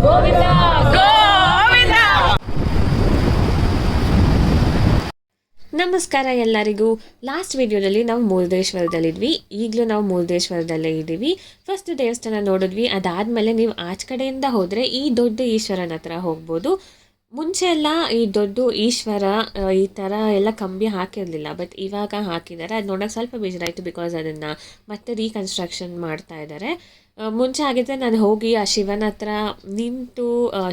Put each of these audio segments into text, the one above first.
ಗೋವಿಂದ ಗೋವಿಂದ. ನಮಸ್ಕಾರ ಎಲ್ಲರಿಗೂ. ಲಾಸ್ಟ್ ವಿಡಿಯೋದಲ್ಲಿ ನಾವು ಮುರುಡೇಶ್ವರದಲ್ಲಿದ್ವಿ, ಈಗಲೂ ನಾವು ಮುರುಡೇಶ್ವರದಲ್ಲೇ ಇದ್ದೀವಿ. ಫಸ್ಟ್ ದೇವಸ್ಥಾನ ನೋಡಿದ್ವಿ, ಅದಾದಮೇಲೆ ನೀವು ಆಚೆ ಕಡೆಯಿಂದ ಹೋದರೆ ಈ ದೊಡ್ಡ ಈಶ್ವರನ ಹತ್ರ ಹೋಗ್ಬೋದು. ಮುಂಚೆ ಎಲ್ಲ ಈ ದೊಡ್ಡ ಈಶ್ವರ ಈ ಥರ ಎಲ್ಲ ಕಂಬಿ ಹಾಕಿರಲಿಲ್ಲ, ಬಟ್ ಇವಾಗ ಹಾಕಿದ್ದಾರೆ. ಅದು ನೋಡೋಕೆ ಸ್ವಲ್ಪ ಬೇಜಾರಾಯಿತು, ಬಿಕಾಸ್ ಅದನ್ನು ಮತ್ತೆ ರೀಕನ್ಸ್ಟ್ರಕ್ಷನ್ ಮಾಡ್ತಾ ಇದ್ದಾರೆ. ಮುಂಚೆ ಆಗಿದ್ದರೆ ನಾನು ಹೋಗಿ ಆ ಶಿವನ ಹತ್ರ ನಿಂತು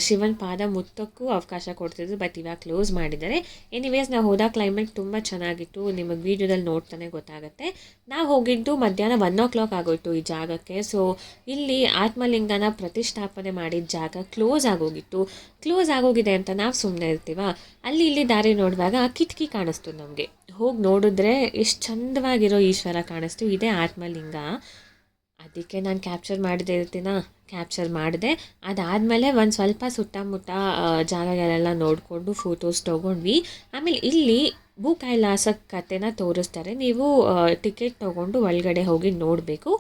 ಶಿವನ ಪಾದ ಮುತ್ತಕ್ಕೂ ಅವಕಾಶ ಕೊಡ್ತಿದ್ರು, ಬಟ್ ಇವಾಗ ಕ್ಲೋಸ್ ಮಾಡಿದ್ದಾರೆ. ಎನಿವೇಸ್ ನಾವು ಹೋದ ಕ್ಲೈಮೇಟ್ ತುಂಬ ಚೆನ್ನಾಗಿತ್ತು, ನಿಮಗೆ ವೀಡಿಯೋದಲ್ಲಿ ನೋಡ್ತಾನೆ ಗೊತ್ತಾಗುತ್ತೆ. ನಾವು ಹೋಗಿದ್ದು ಮಧ್ಯಾಹ್ನ 1 o'clock ಆಗೋಯಿತು ಈ ಜಾಗಕ್ಕೆ. ಸೊ ಇಲ್ಲಿ ಆತ್ಮಲಿಂಗನ ಪ್ರತಿಷ್ಠಾಪನೆ ಮಾಡಿದ ಜಾಗ ಕ್ಲೋಸ್ ಆಗೋಗಿತ್ತು. ಕ್ಲೋಸ್ ಆಗೋಗಿದೆ ಅಂತ ನಾವು ಸುಮ್ಮನೆ ಇರ್ತೀವ? ಅಲ್ಲಿ ಇಲ್ಲಿ ದಾರಿ ನೋಡುವಾಗ ಕಿಟಕಿ ಕಾಣಿಸ್ತು ನಮಗೆ. ಹೋಗಿ ನೋಡಿದ್ರೆ ಎಷ್ಟು ಚಂದವಾಗಿರೋ ಈಶ್ವರ ಕಾಣಿಸ್ತು. ಇದೇ ಆತ್ಮಲಿಂಗ. ಅದಕ್ಕೆ ನಾನು ಕ್ಯಾಪ್ಚರ್ ಮಾಡದೇ ಕ್ಯಾಪ್ಚರ್ ಮಾಡಿದೆ. ಅದಾದಮೇಲೆ ಒಂದು ಸ್ವಲ್ಪ ಸುತ್ತಮುತ್ತ ಜಾಗಗಳೆಲ್ಲ ನೋಡಿಕೊಂಡು ಫೋಟೋಸ್ ತೊಗೊಂಡ್ವಿ. ಆಮೇಲೆ ಇಲ್ಲಿ ಭೂ ಕೈಲಾಸ ಕಥೆನ ತೋರಿಸ್ತಾರೆ. ನೀವು ಟಿಕೆಟ್ ತೊಗೊಂಡು ಒಳಗಡೆ ಹೋಗಿ ನೋಡಬೇಕು.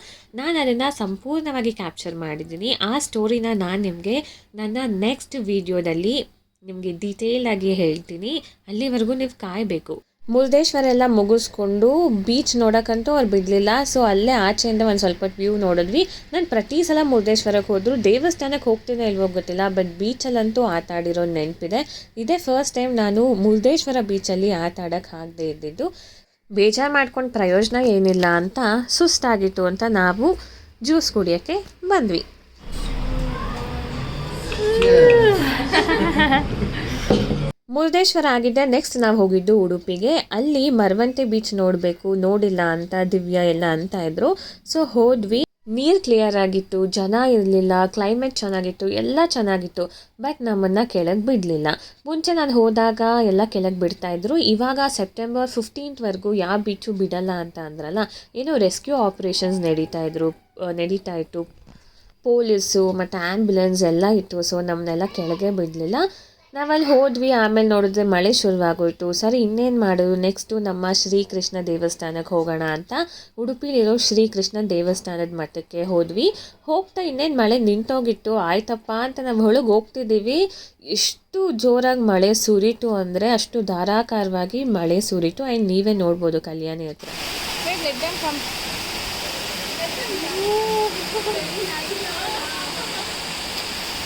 ನಾನು ಅದನ್ನು ಸಂಪೂರ್ಣವಾಗಿ ಕ್ಯಾಪ್ಚರ್ ಮಾಡಿದ್ದೀನಿ. ಆ ಸ್ಟೋರಿನ ನಾನು ನಿಮಗೆ ನನ್ನ ನೆಕ್ಸ್ಟ್ ವೀಡಿಯೋದಲ್ಲಿ ನಿಮಗೆ ಡೀಟೇಲಾಗಿ ಹೇಳ್ತೀನಿ. ಅಲ್ಲಿವರೆಗೂ ನೀವು ಕಾಯಬೇಕು. ಮುರುಡೇಶ್ವರ ಎಲ್ಲ ಮುಗಿಸ್ಕೊಂಡು ಬೀಚ್ ನೋಡೋಕ್ಕಂತೂ ಅವ್ರು ಬಿಡಲಿಲ್ಲ. ಸೊ ಅಲ್ಲೇ ಆಚೆಯಿಂದ ಒಂದು ಸ್ವಲ್ಪ ವ್ಯೂ ನೋಡಿದ್ವಿ. ನಾನು ಪ್ರತಿ ಸಲ ಮುರುಡೇಶ್ವರಕ್ಕೆ ಹೋದರೂ ದೇವಸ್ಥಾನಕ್ಕೆ ಹೋಗ್ತೀನೋ ಇಲ್ವೋ ಗೊತ್ತಿಲ್ಲ, ಬಟ್ ಬೀಚಲ್ಲಂತೂ ಆಟ ಆಡಿರೋ ನೆನಪಿದೆ. ಇದೇ ಫಸ್ಟ್ ಟೈಮ್ ನಾನು ಮುರುಡೇಶ್ವರ ಬೀಚಲ್ಲಿ ಆಟ ಆಡೋಕ್ಕೆ ಆಗದೆ ಇದ್ದಿದ್ದು. ಬೇಜಾರು ಮಾಡ್ಕೊಂಡು ಪ್ರಯೋಜನ ಏನಿಲ್ಲ ಅಂತ ಸುಸ್ತಾಗಿತ್ತು ಅಂತ ನಾವು ಜ್ಯೂಸ್ ಕುಡಿಯೋಕ್ಕೆ ಬಂದ್ವಿ. ಮುರುಡೇಶ್ವರ ಆಗಿದ್ದೆ. ನೆಕ್ಸ್ಟ್ ನಾವು ಹೋಗಿದ್ದು ಉಡುಪಿಗೆ. ಅಲ್ಲಿ ಮರವಂತೆ ಬೀಚ್ ನೋಡಬೇಕು, ನೋಡಿಲ್ಲ ಅಂತ ದಿವ್ಯಾ ಎಲ್ಲ ಅಂತ ಇದ್ರು. ಸೊ ಹೋದ್ವಿ. ನೀರು ಕ್ಲಿಯರ್ ಆಗಿತ್ತು, ಜನ ಇರಲಿಲ್ಲ, ಕ್ಲೈಮೇಟ್ ಚೆನ್ನಾಗಿತ್ತು, ಎಲ್ಲ ಚೆನ್ನಾಗಿತ್ತು. ಬಟ್ ನಮ್ಮನ್ನು ಕೆಳಗೆ ಬಿಡಲಿಲ್ಲ. ಮುಂಚೆ ನಾನು ಹೋದಾಗ ಎಲ್ಲ ಕೆಳಗೆ ಬಿಡ್ತಾಯಿದ್ರು. ಇವಾಗ September 15th ಯಾವ ಬೀಚು ಬಿಡಲ್ಲ ಅಂತ ಅಂದ್ರಲ್ಲ, ಏನೋ ರೆಸ್ಕ್ಯೂ ಆಪ್ರೇಷನ್ಸ್ ನಡೀತಾ ಇತ್ತು. ಪೊಲೀಸು ಮತ್ತು ಆ್ಯಂಬುಲೆನ್ಸ್ ಎಲ್ಲ ಇತ್ತು. ಸೊ ನಮ್ಮನ್ನೆಲ್ಲ ಕೆಳಗೆ ಬಿಡಲಿಲ್ಲ. ನಾವಲ್ಲಿ ಹೋದ್ವಿ. ಆಮೇಲೆ ನೋಡಿದ್ರೆ ಮಳೆ ಶುರುವಾಗೋಯ್ತು. ಸರಿ ಇನ್ನೇನು ಮಾಡೋದು, ನೆಕ್ಸ್ಟು ನಮ್ಮ ಶ್ರೀಕೃಷ್ಣ ದೇವಸ್ಥಾನಕ್ಕೆ ಹೋಗೋಣ ಅಂತ ಉಡುಪಿಲಿರೋ ಶ್ರೀಕೃಷ್ಣ ದೇವಸ್ಥಾನದ ಮಠಕ್ಕೆ ಹೋದ್ವಿ. ಹೋಗ್ತಾ ಇನ್ನೇನು ಮಳೆ ನಿಂತೋಗಿತ್ತು. ಆಯ್ತಪ್ಪ ಅಂತ ನಾವು ಒಳಗೆ ಹೋಗ್ತಿದ್ದೀವಿ. ಎಷ್ಟು ಜೋರಾಗಿ ಮಳೆ ಸುರಿತು ಅಂದರೆ ಅಷ್ಟು ಧಾರಾಕಾರವಾಗಿ ಮಳೆ ಸುರಿತು. ಆ್ಯಂಡ್ ನೀವೇ ನೋಡ್ಬೋದು ಕಲ್ಯಾಣಿ ಹತ್ರ.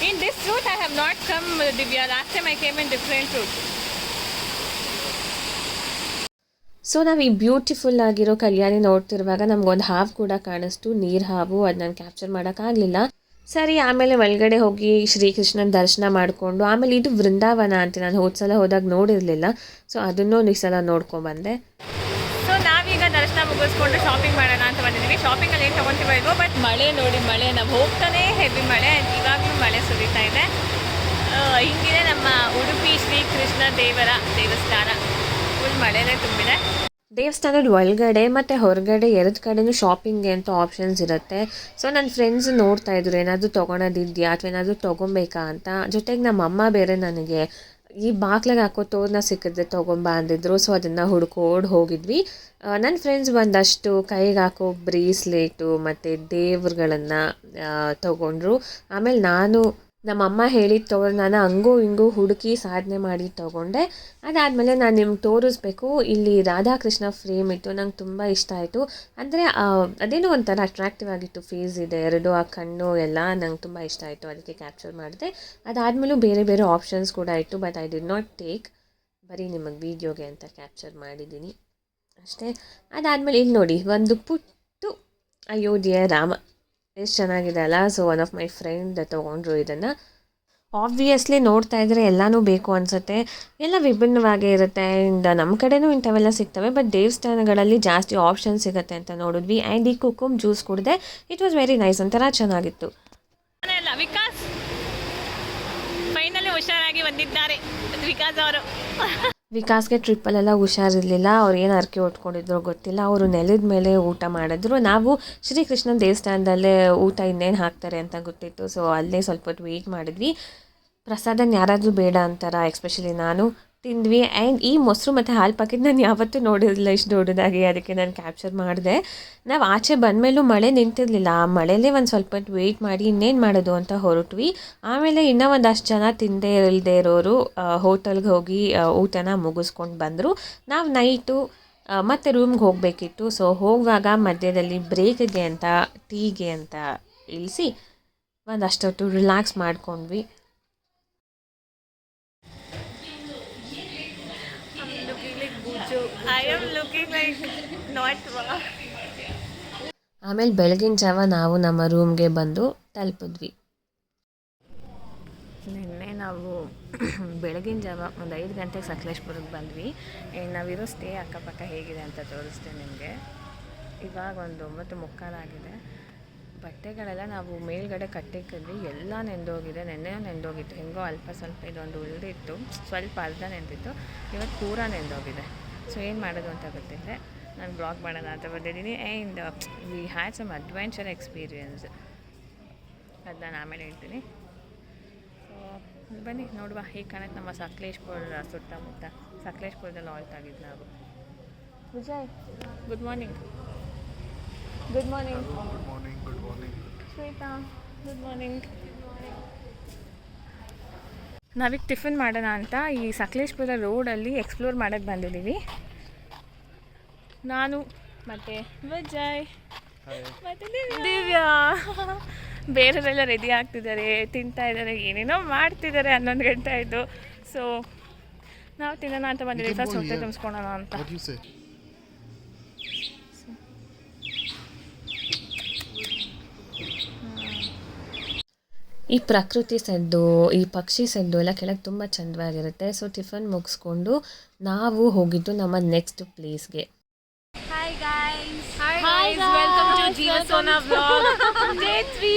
In this route I have not come, Divya. Last time I came in different route. So ನಾವು ಈ ಬ್ಯೂಟಿಫುಲ್ ಆಗಿರೋ ಕಲ್ಯಾಣಿ ನೋಡ್ತಿರುವಾಗ ನಮಗೊಂದು ಹಾವು ಕೂಡ ಕಾಣಿಸ್ತು, ನೀರು ಹಾವು. ಅದು ನಾನು ಕ್ಯಾಪ್ಚರ್ ಮಾಡೋಕ್ಕಾಗಲಿಲ್ಲ. ಸರಿ ಆಮೇಲೆ ಒಳಗಡೆ ಹೋಗಿ ಶ್ರೀಕೃಷ್ಣನ ದರ್ಶನ ಮಾಡಿಕೊಂಡು, ಆಮೇಲೆ ಇದು ವೃಂದಾವನ ಅಂತ ನಾನು ಹೋದ್ಸಲ ಹೋದಾಗ ನೋಡಿರಲಿಲ್ಲ. ಸೊ ಅದನ್ನು ಈ ಸಲ ನೋಡ್ಕೊಂಡ್ಬಂದೆ. ಸೊ ನಾವೀಗ ದರ್ಶನ ಮುಗಿಸ್ಕೊಂಡು ಶಾಪಿಂಗ್ ಮಾಡೋಣ ಅಂತ ಬಂದಿದ್ದೀವಿ. ಶಾಪಿಂಗಲ್ಲಿ ಏನು ತೊಗೊತೀವೋ ಇಲ್ವೋ, ಬಟ್ ಮಳೆ ನೋಡಿ, ಮಳೆ ನಾವು ಹೋಗ್ತಾನೆ ಹೆವಿ ಮಳೆ. ಇವಾಗಲೂ ಮಳೆ ಸುರಿತಾ ಇದೆ. ಹಿಂಗಿದೆ ನಮ್ಮ ಉಡುಪಿ ಶ್ರೀಕೃಷ್ಣ ದೇವಸ್ಥಾನ. ಫುಲ್ ಮಳೆನೇ ತುಂಬಿದೆ. ದೇವಸ್ಥಾನದ ಒಳಗಡೆ ಮತ್ತು ಹೊರಗಡೆ ಎರಡು ಕಡೆಯೂ ಶಾಪಿಂಗ್ಗೆ ಅಂತ ಆಪ್ಷನ್ಸ್ ಇರುತ್ತೆ. ಸೊ ನನ್ನ ಫ್ರೆಂಡ್ಸ್ ನೋಡ್ತಾ ಇದ್ರು ಏನಾದರೂ ತೊಗೊಳೋದಿದೆಯಾ ಅಥವಾ ಏನಾದರೂ ತೊಗೊಬೇಕಾ ಅಂತ. ಜೊತೆಗೆ ನಮ್ಮ ಅಮ್ಮ ಬೇರೆ ನನಗೆ ಈ ಬಾಗ್ಲಿಗೆ ಹಾಕೋ ತೋರಣ ಸಿಕ್ಕಿದ್ರೆ ತೊಗೊಂಬ ಅಂದಿದ್ರು. ಸೊ ಅದನ್ನು ಹುಡ್ಕೊಂಡು ಹೋಗಿದ್ವಿ. ನನ್ನ ಫ್ರೆಂಡ್ಸ್ ಒಂದಷ್ಟು ಕೈಗೆ ಹಾಕೋ ಬ್ರೇಸ್ಲೇಟು ಮತ್ತು ದೇವ್ರುಗಳನ್ನು ತೊಗೊಂಡ್ರು. ಆಮೇಲೆ ನಾನು ನಮ್ಮಮ್ಮ ಹೇಳಿದ ತೋರಣನ ಹಂಗೂ ಹಿಂಗೂ ಹುಡುಕಿ ಸಾಧನೆ ಮಾಡಿ ತೊಗೊಂಡೆ. ಅದಾದಮೇಲೆ ನಾನು ನಿಮ್ಗೆ ತೋರಿಸ್ಬೇಕು. ಇಲ್ಲಿ ರಾಧಾಕೃಷ್ಣ ಫ್ರೇಮ್ ಇತ್ತು, ನಂಗೆ ತುಂಬ ಇಷ್ಟ ಆಯಿತು. ಅಂದರೆ ಅದೇನೋ ಒಂಥರ ಅಟ್ರಾಕ್ಟಿವ್ ಆಗಿತ್ತು, ಫೇಸ್ ಇದೆ ಎರಡು, ಆ ಕಣ್ಣು ಎಲ್ಲ ನಂಗೆ ತುಂಬ ಇಷ್ಟ ಆಯಿತು. ಅದಕ್ಕೆ ಕ್ಯಾಪ್ಚರ್ ಮಾಡಿದೆ. ಅದಾದಮೇಲೂ ಬೇರೆ ಬೇರೆ ಆಪ್ಷನ್ಸ್ ಕೂಡ ಇತ್ತು, but I did not take. ಬರೀ ನಿಮಗೆ ವೀಡಿಯೋಗೆ ಅಂತ ಕ್ಯಾಪ್ಚರ್ ಮಾಡಿದ್ದೀನಿ ಅಷ್ಟೇ. ಅದಾದಮೇಲೆ ಇಲ್ಲಿ ನೋಡಿ ಒಂದು ಪುಟ್ಟು ಅಯೋಧ್ಯೆಯ ರಾಮ, ಎಷ್ಟು ಚೆನ್ನಾಗಿದೆ ಅಲ್ಲ. So one of my friend ತೊಗೊಂಡ್ರು ಇದನ್ನು. ಆಬ್ವಿಯಸ್ಲಿ ನೋಡ್ತಾ ಇದ್ದರೆ ಎಲ್ಲನೂ ಬೇಕು ಅನಿಸುತ್ತೆ, ಎಲ್ಲ ವಿಭಿನ್ನವಾಗೇ ಇರುತ್ತೆ. ಆ್ಯಂಡ್ ನಮ್ಮ ಕಡೆನೂ ಇಂಥವೆಲ್ಲ ಸಿಗ್ತವೆ, ಬಟ್ ದೇವಸ್ಥಾನಗಳಲ್ಲಿ ಜಾಸ್ತಿ ಆಪ್ಷನ್ ಸಿಗುತ್ತೆ ಅಂತ ನೋಡಿದ್ವಿ. ಆ್ಯಂಡ್ ಈ ಕುಕುಮ್ ಜ್ಯೂಸ್ ಕುಡಿದೆ. ಇಟ್ ವಾಸ್ ವೆರಿ ನೈಸ್, ಒಂಥರ ಚೆನ್ನಾಗಿತ್ತು. ವಿಕಾಸ್ ಫೈನಲಿ ಹುಷಾರಾಗಿ ಬಂದಿದ್ದಾರೆ. ವಿಕಾಸ್ ಅವರು ವಿಕಾಸ್ಗೆ ಟ್ರಿಪ್ಪಲ್ಲೆಲ್ಲ ಹುಷಾರಿರಲಿಲ್ಲ. ಅವ್ರು ಏನು ಅರ್ಕೆ ಹೊಟ್ಕೊಂಡಿದ್ರು ಗೊತ್ತಿಲ್ಲ. ಅವರು ನೆಲದ ಮೇಲೆ ಊಟ ಮಾಡಿದ್ರು. ನಾವು ಶ್ರೀಕೃಷ್ಣ ದೇವಸ್ಥಾನದಲ್ಲೇ ಊಟ ಇನ್ನೇನು ಹಾಕ್ತಾರೆ ಅಂತ ಗೊತ್ತಿತ್ತು. ಸೊ ಅಲ್ಲೇ ಸ್ವಲ್ಪ ಹೊತ್ತು ವೆಯ್ಟ್ ಮಾಡಿದ್ವಿ. ಪ್ರಸಾದನ ಯಾರಾದರೂ ಬೇಡ ಅಂತಾರ, ಎಸ್ಪೆಷಲಿ ನಾನು. ತಿಂದ್ವಿ. ಆ್ಯಂಡ್ ಈ ಮೊಸರು ಮತ್ತು ಹಾಲು ಪ್ಯಾಕೆಟ್ ನಾನು ಯಾವತ್ತೂ ನೋಡಿರಲಿಲ್ಲ ಇಷ್ಟು ದೊಡ್ಡದಾಗಿ, ಅದಕ್ಕೆ ನಾನು ಕ್ಯಾಪ್ಚರ್ ಮಾಡಿದೆ. ನಾವು ಆಚೆ ಬಂದಮೇಲೂ ಮಳೆ ನಿಂತಿರಲಿಲ್ಲ. ಆ ಮಳೆಯಲ್ಲೇ ಒಂದು ಸ್ವಲ್ಪ ಹೊತ್ತು ವೆಯ್ಟ್ ಮಾಡಿ ಇನ್ನೇನು ಮಾಡೋದು ಅಂತ ಹೊರಟ್ವಿ. ಆಮೇಲೆ ಇನ್ನೂ ಒಂದಷ್ಟು ಜನ ತಿಂದೇ ಇಲ್ಲದೆ ಇರೋರು ಹೋಟೆಲ್ಗೆ ಹೋಗಿ ಊಟನ ಮುಗಿಸ್ಕೊಂಡು ಬಂದರು. ನಾವು ನೈಟು ಮತ್ತು ರೂಮ್ಗೆ ಹೋಗಬೇಕಿತ್ತು. ಸೊ ಹೋಗುವಾಗ ಮಧ್ಯದಲ್ಲಿ ಬ್ರೇಕ್ಗೆ ಅಂತ ಟೀಗೆ ಅಂತ ಇಳಿಸಿ ಒಂದಷ್ಟೊತ್ತು ರಿಲ್ಯಾಕ್ಸ್ ಮಾಡ್ಕೊಂಡ್ವಿ. ಆಮೇಲೆ ಬೆಳಗಿನ ಜಾವ ನಾವು ನಮ್ಮ ರೂಮ್ಗೆ ಬಂದು ತಲುಪಿದ್ವಿ. ನಿನ್ನೆ ನಾವು ಬೆಳಗಿನ ಜಾವ ಒಂದು 5 ಗಂಟೆಗೆ ಸಕಲೇಶ್ಪುರಕ್ಕೆ ಬಂದ್ವಿ. ನಾವಿರೋ ಸ್ಟೇ ಅಕ್ಕಪಕ್ಕ ಹೇಗಿದೆ ಅಂತ ತೋರಿಸ್ತೇನೆ ನಿಮಗೆ. ಇವಾಗ ಒಂದು 9:15 ಆಗಿದೆ. ಬಟ್ಟೆಗಳೆಲ್ಲ ನಾವು ಮೇಲ್ಗಡೆ ಕಟ್ಟಿಕ್ಕಿದ್ವಿ, ಎಲ್ಲ ನೆಂದೋಗಿದೆ. ನೆನ್ನೆನೂ ನೆಂದೋಗಿತ್ತು, ಹೆಂಗೋ ಅಲ್ಪ ಸ್ವಲ್ಪ ಇದೊಂದು ಉಳಿದಿತ್ತು, ಸ್ವಲ್ಪ ಅರ್ಧ ನೆಂದಿತ್ತು. ಇವತ್ತು ಪೂರ ನೆಂದೋಗಿದೆ. ಸೊ ಏನು ಮಾಡೋದು ಅಂತ ಗೊತ್ತಿದೆ. ನಾನು ಬ್ಲಾಗ್ ಮಾಡೋಣ ಅಂತ ಬಂದಿದ್ದೀನಿ. And we had some adventure experience, ಅದು ನಾನು ಆಮೇಲೆ ಹೇಳ್ತೀನಿ. ಸೊ ಬನ್ನಿ ನೋಡುವ ಹೇಗೆ ಕಾಣುತ್ತೆ ನಮ್ಮ ಸಕಲೇಶ್ಪುರ ಸುತ್ತಮುತ್ತ. ಸಕಲೇಶ್ಪುರದಲ್ಲಿ ಆಲ್ಟ್ ಆಗಿದ್ದು ನಾವು. Vijay, good morning. Good morning. Good morning. Good morning. Shweta, good morning. ನಾವೀಗ ಟಿಫಿನ್ ಮಾಡೋಣ ಅಂತ ಈ ಸಕಲೇಶ್ಪುರ ರೋಡಲ್ಲಿ ಎಕ್ಸ್ಪ್ಲೋರ್ ಮಾಡೋಕ್ಕೆ ಬಂದಿದ್ದೀವಿ. ನಾನು ಮತ್ತು ವಿಜಯ್ ಮತ್ತು ದಿವ್ಯಾ. ಬೇರೆಯವರೆಲ್ಲ ರೆಡಿ ಆಗ್ತಿದ್ದಾರೆ, ತಿಂತಾ ಇದ್ದಾರೆ, ಏನೇನೋ ಮಾಡ್ತಿದ್ದಾರೆ. 11 ಗಂಟೆ ಆಯಿತು. ಸೊ ನಾವು ತಿನ್ನೋಣ ಅಂತ ಬಂದಿದ್ದೀವಿ. ಫಸ್ಟ್ ಹೊಟ್ಟೆ ತುಂಬಿಸ್ಕೊಳ್ಳೋಣ ಅಂತ. ಈ ಪ್ರಕೃತಿ ಸದ್ದು, ಈ ಪಕ್ಷಿ ಸದ್ದು ಎಲ್ಲ ಕೆಳಗೆ ತುಂಬ ಚಂದವಾಗಿರುತ್ತೆ. ಸೊ ಟಿಫನ್ ಮುಗಿಸ್ಕೊಂಡು ನಾವು ಹೋಗಿದ್ದು ನಮ್ಮ ನೆಕ್ಸ್ಟ್ ಪ್ಲೇಸ್ಗೆ. Hi guys. Welcome to Jeeva Sona vlog. Day 3.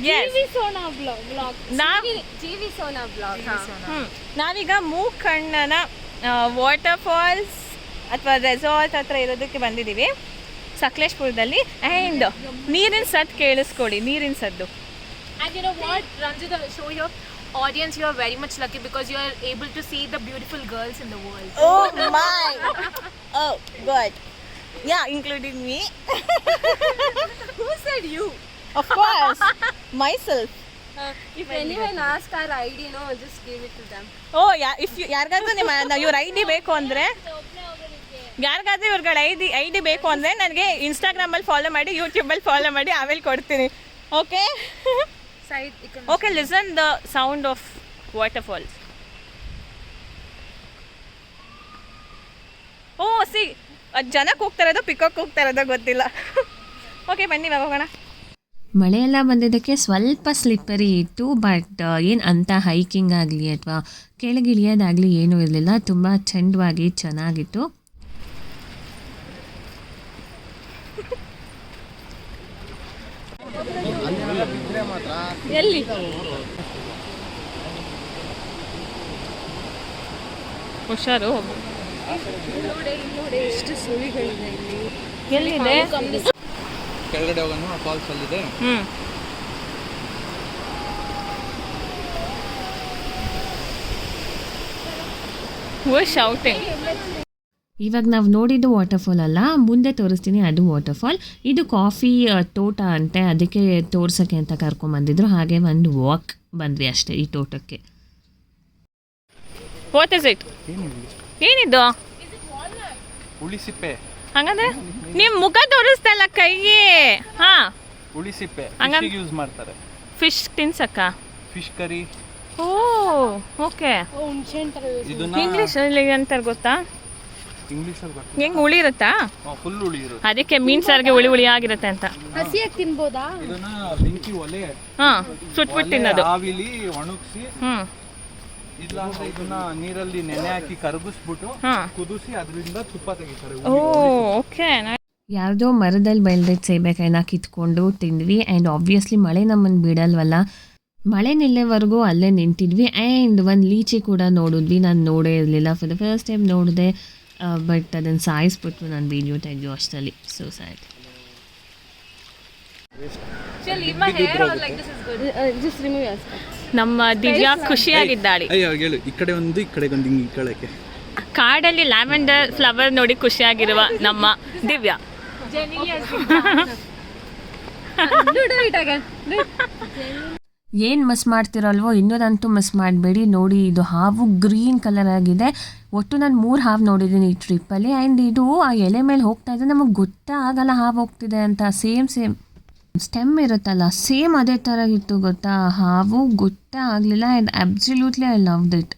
Yes. Jeeva Sona vlog. Jeeva Sona vlog. ನಾವೀಗ ಮೂಕಣ್ಣನ ವಾಟರ್ ಫಾಲ್ಸ್ ಅಥವಾ ರೆಸಾರ್ಟ್ ಹತ್ರ ಇರೋದಕ್ಕೆ ಬಂದಿದ್ದೀವಿ ಸಕಲೇಶ್ಪುರದಲ್ಲಿ. ಆ್ಯಂಡ್ ನೀರಿನ ಸದ್ದು ಕೇಳಿಸ್ಕೊಳ್ಳಿ, ನೀರಿನ ಸದ್ದು. And you know what, Ranjit, I will show your audience, you are very much lucky because you are able to see the beautiful girls in the world. Oh my! Oh God! Yeah, including me. Who said you? Of course, myself. If anyone asks our ID, no, just give it to them. Oh yeah, if you ಯಾರಿಗಾದ್ರೂ ಇವ್ರ ID ಬೇಕು ಅಂದರೆ, ಯಾರಿಗಾದ್ರೂ ಇವ್ರಗಳ ID ಬೇಕು ಅಂದರೆ ನನಗೆ ಇನ್ಸ್ಟಾಗ್ರಾಮಲ್ಲಿ follow ಮಾಡಿ, ಯೂಟ್ಯೂಬಲ್ಲಿ ಫಾಲೋ ಮಾಡಿ, ಆಮೇಲೆ ಕೊಡ್ತೀನಿ. Okay? Okay, listen the sound of waterfalls. Oh, see, ಜನ ಕೂಗ್ತಾ ಇರೋದು ಪಿಕಾಕ್ ಕೂಗ್ತಾ ಇರೋದು ಗೊತ್ತಿಲ್ಲ. ಓಕೆ ಬನ್ನಿ ಹೋಗೋಣ. ಮಳೆಯೆಲ್ಲ ಬಂದಿದ್ದಕ್ಕೆ ಸ್ವಲ್ಪ ಸ್ಲಿಪ್ಪರಿ ಇತ್ತು, ಬಟ್ ಏನು ಅಂತ ಹೈಕಿಂಗ್ ಆಗಲಿ ಅಥವಾ ಕೆಳಗಿಳಿಯೋದಾಗಲಿ ಏನೂ ಇರಲಿಲ್ಲ. ತುಂಬ ಚೆಂದವಾಗಿ ಚೆನ್ನಾಗಿತ್ತು. ಎಲ್ಲಿ ಹುಷಾರು. ನೋಡಿ ಎಷ್ಟು ಸುಳಿಗಳಿದೆ ಇಲ್ಲಿ. ಎಲ್ಲಿದೆ? ಕೆಳಗಡೆ ಹೋಗೋಣ, ಫಾಲ್ಸ್ ಅಲ್ಲಿದೆ. ಶೌಟಿಂಗ್. ಇವಾಗ ನಾವು ನೋಡಿದ್ದು ವಾಟರ್ಫಾಲ್ ಅಲ್ಲ, ಮುಂದೆ ತೋರಿಸ್ತೀನಿ ಅದು ವಾಟರ್ಫಾಲ್. ಇದು ಕಾಫಿ ತೋಟ ಅಂತೆ, ಅದಕ್ಕೆ ತೋರ್ಸೋಕ್ಕೆ ಅಂತ ಕರ್ಕೊಂಬಂದಿದ್ರು. ಹಾಗೆ ಒಂದು ವಾಕ್ ಬಂದ್ವಿ ಅಷ್ಟೇ ಈ ತೋಟಕ್ಕೆ. What is it? ಏನಿದು? ಉಳಿಸಿಪ್ಪೆ. ಹಂಗಂದ್ರೆ ನಿಮ್ಮ ಮುಖ ತೋರಿಸ್ತಲ್ಲ ಕೈಗೆ. ಹಾ, ಉಳಿಸಿಪ್ಪೆ ಯೂಸ್ ಮಾಡ್ತಾರೆ. ಫಿಶ್ ತಿನ್ಸಕ್ಕ, ಫಿಶ್ ಕರಿ. Oh okay. ಇದನ್ನ ಇಂಗ್ಲೀಷಲ್ಲಿ ಅಂತಾರೆ ಗೊತ್ತಾ? ಇಂಗ್ಲೀಷಲ್ಲಿ ಗೊತ್ತಿಲ್ಲ. ಹೆಂಗ್ ಹುಳಿ ಇರುತ್ತಾ? ಫುಲ್ ಹುಳಿ ಇರುತ್ತೆ. ಅದಕ್ಕೆ ಮೀನ್ ಸಾರಿಗೆ ಹುಳಿ ಹುಳಿ ಆಗಿರುತ್ತೆ ಅಂತ. ಹಸಿಯಾಗಿ ತಿನ್ಬೋದಾ? ಇದನ್ನ ಬೆಂಕಿ ಒಲೆ ಸುಟ್ಬಿಟ್ಟು ತಿನ್ನೋದು. ಆವಿಲಿ ಒಣಗಿಸಿ, ಇಲ್ಲ ಅಂದ್ರೆ ಇದನ್ನ ನೀರಲ್ಲಿ ನೆನೆ ಹಾಕಿ ಕರಗಿಸ್ಬಿಟ್ಟು ಕುದಿಸಿ ಅದರಿಂದ ತುಪ್ಪ ತೆಗಿತಾರೆ. ಓಕೆ. ಯಾವುದೋ ಮರದಲ್ಲಿ ಬೆಳೆದಿದ್ದ ಸೇಬೆಕಾಯಿನ ಕಿತ್ಕೊಂಡು ತಿಂದ್ವಿ. ಆ್ಯಂಡ್ ಆಬ್ವಿಯಸ್ಲಿ ಮಳೆ ನಮ್ಮನ್ನು ಬಿಡಲ್ವಲ್ಲ, ಮಳೆ ನಿಲ್ಲೆವರೆಗೂ ಅಲ್ಲೇ ನಿಂತಿದ್ವಿ. ಆ್ಯಂಡ್ ಒಂದು ಲೀಚಿ ಕೂಡ ನೋಡಿದ್ವಿ. ನಾನು ನೋಡೇ ಇರಲಿಲ್ಲ, ಫಾರ್ ದ ಫಸ್ಟ್ ಟೈಮ್ ನೋಡಿದೆ. ಬಟ್ ಅದನ್ನು ಸಾಯಿಸ್ಬಿಟ್ಟು ನಾನು ವೀಡಿಯೋ ತೆಗೆದು ಅಷ್ಟರಲ್ಲಿ. So sad. Shall I leave my hair or like this is good? Just remove your specs. ನಮ್ಮ ದಿವ್ಯಾ ಖುಷಿಯಾಗಿದ್ದಾಳೆ. ಅಯ್ಯೋ ಹೇಳು, ಈ ಕಡೆ ಒಂದು ಈ ಕಡೆ ಒಂದು ಹಿಂಗೆ ಈ ಕಡೆಗೆ. ಕಾಡಲ್ಲಿ ಲ್ಯಾವೆಂಡರ್ ಫ್ಲವರ್ ನೋಡಿ ಖುಷಿಯಾಗಿರುವ ನಮ್ಮ ದಿವ್ಯಾ. ಏನು ಮಿಸ್ ಮಾಡ್ತಿರಲ್ವೋ, ಇನ್ನೊಂದಂತೂ ಮಿಸ್ ಮಾಡಬೇಡಿ. ನೋಡಿ, ಇದು ಹಾವು ಗ್ರೀನ್ ಕಲರ್ ಆಗಿದೆ. ಒಟ್ಟು ನಾನು 3 ಹಾವು ನೋಡಿದ್ದೀನಿ ಈ ಟ್ರಿಪ್ಪಲ್ಲಿ. ಆ್ಯಂಡ್ ಇದು ಆ ಎಲೆ ಮೇಲೆ ಹೋಗ್ತಾ ಇದೆ, ನಮಗೆ ಗೊತ್ತೇ ಆಗಲ್ಲ ಹಾವು ಹೋಗ್ತಿದೆ ಅಂತ. ಸೇಮ್ ಸ್ಟೆಮ್ ಇರುತ್ತಲ್ಲ, ಸೇಮ್ ಅದೇ ಥರ ಇತ್ತು ಗೊತ್ತಾ ಹಾವು, ಗೊತ್ತೇ ಆಗಲಿಲ್ಲ. And absolutely I loved it.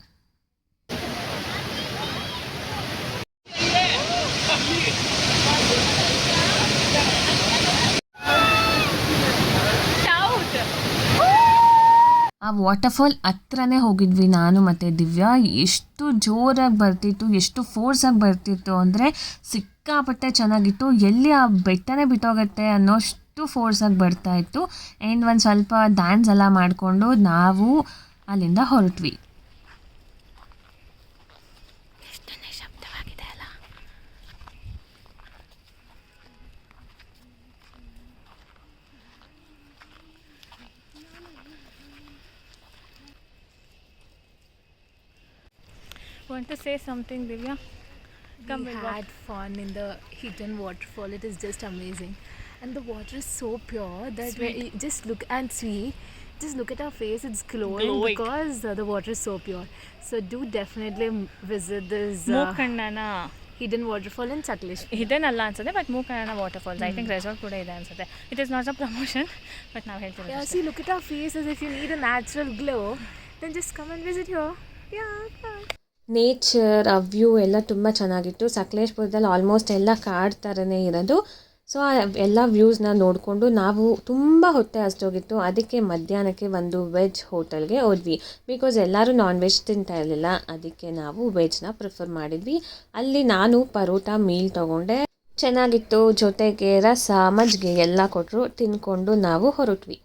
ಆ ವಾಟರ್ಫಾಲ್ ಹತ್ರನೇ ಹೋಗಿದ್ವಿ ನಾನು ಮತ್ತು ದಿವ್ಯಾ. ಎಷ್ಟು ಜೋರಾಗಿ ಬರ್ತಿತ್ತು, ಎಷ್ಟು ಫೋರ್ಸಾಗಿ ಬರ್ತಿತ್ತು ಅಂದರೆ ಸಿಕ್ಕಾಪಟ್ಟೆ ಚೆನ್ನಾಗಿತ್ತು. ಎಲ್ಲಿ ಆ ಬೆಟ್ಟನೇ ಬಿಟ್ಟೋಗುತ್ತೆ ಅನ್ನೋಷ್ಟು ಫೋರ್ಸಾಗಿ ಬರ್ತಾಯಿತ್ತು. ಆ್ಯಂಡ್ ಒಂದು ಸ್ವಲ್ಪ ಡ್ಯಾನ್ಸ್ ಎಲ್ಲ ಮಾಡಿಕೊಂಡು ನಾವು ಅಲ್ಲಿಂದ ಹೊರಟ್ವಿ. ಎಷ್ಟನೇ ಶಬ್ದವಾಗಿದೆ ಅಲ್ಲ. Want to say something, Divya? Come We with had fun in the hidden waterfall. It is just amazing, and the water is so pure that just look and see. Just look at our face; it's glowing. Because the water is so pure. So do definitely visit this ಮೂಕಣ್ಣನ hidden waterfall in Sakleshpur. Hidden ಅಲ್ಲ ಅನ್ಸುತ್ತೆ, but ಮೂಕಣ್ಣನ waterfalls I think resort ಕೂಡ ಇದೆ ಅನ್ಸುತ್ತೆ. It is not a promotion, but ನಾವು ಹೇಳ್ತೀವಿ. Yeah, see, look at our faces. If you need a natural glow, then just come and visit here. Yeah. Nature, ಆ view ಎಲ್ಲ ತುಂಬ ಚೆನ್ನಾಗಿತ್ತು. ಸಕಲೇಶ್ಪುರದಲ್ಲಿ almost ಎಲ್ಲ ಕಾಡು ಥರನೇ ಇರೋದು. ಸೊ ಆ ಎಲ್ಲ ವ್ಯೂಸ್ನ ನೋಡಿಕೊಂಡು ನಾವು ತುಂಬ ಹೊಟ್ಟೆ ಹಸ್ದೋಗಿತ್ತು. ಅದಕ್ಕೆ ಮಧ್ಯಾಹ್ನಕ್ಕೆ ಒಂದು ವೆಜ್ ಹೋಟೆಲ್ಗೆ ಹೋದ್ವಿ. ಬಿಕಾಸ್ ಎಲ್ಲರೂ ನಾನ್ ವೆಜ್ ತಿಂತಾ ಇರಲಿಲ್ಲ, ಅದಕ್ಕೆ ನಾವು ವೆಜ್ನ ಪ್ರಿಫರ್ ಮಾಡಿದ್ವಿ. ಅಲ್ಲಿ ನಾನು ಪರೋಟ ಮೀಲ್ ತೊಗೊಂಡೆ, ಚೆನ್ನಾಗಿತ್ತು. ಜೊತೆಗೆ ರಸ, ಮಜ್ಜಿಗೆ ಎಲ್ಲ ಕೊಟ್ಟರು. ತಿನ್ಕೊಂಡು ನಾವು ಹೊರಟ್ವಿ.